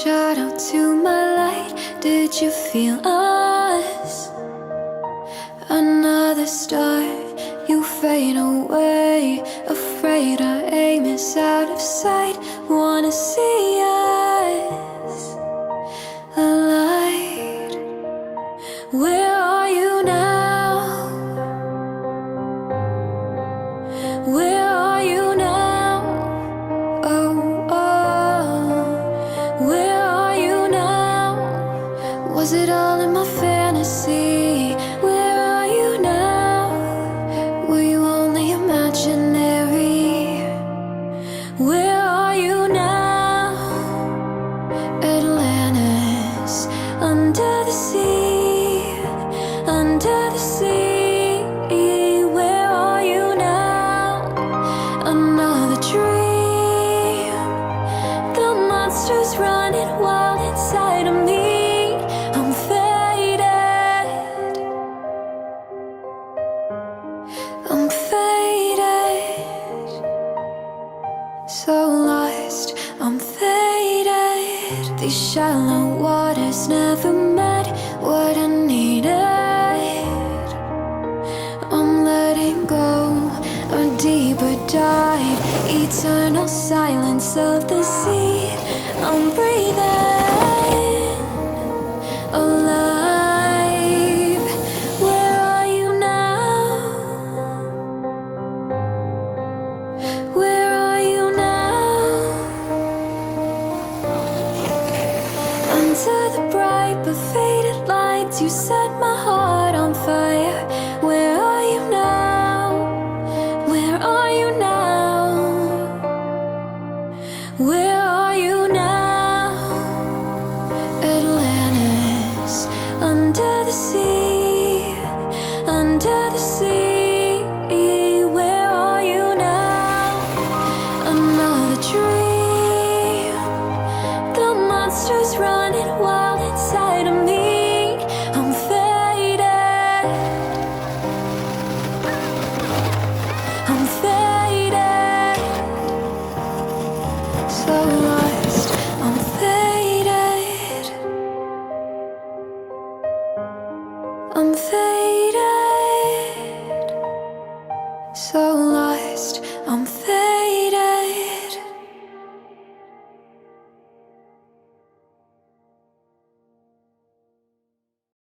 shadow to my light. Did you feel us? Another star, you fade away. Afraid our aim is out of sight. Wanna see us alight. Where are you now? Where are you now? Oh, oh. Where are you now? Was it all in my fantasy? Where are you now? Were you only imaginary? Where are you now? Atlantis, under the sea, under the sea. Where are you now? Another dream. The monster's running wild inside of me. I'm faded. I'm faded. So lost, I'm faded. These shallow waters never met what I needed. I'm letting go, a deeper dive, eternal silence of the sea. I'm breathing alive. Where are you now? Where are you now? Under the bright but faded lights, you set my heart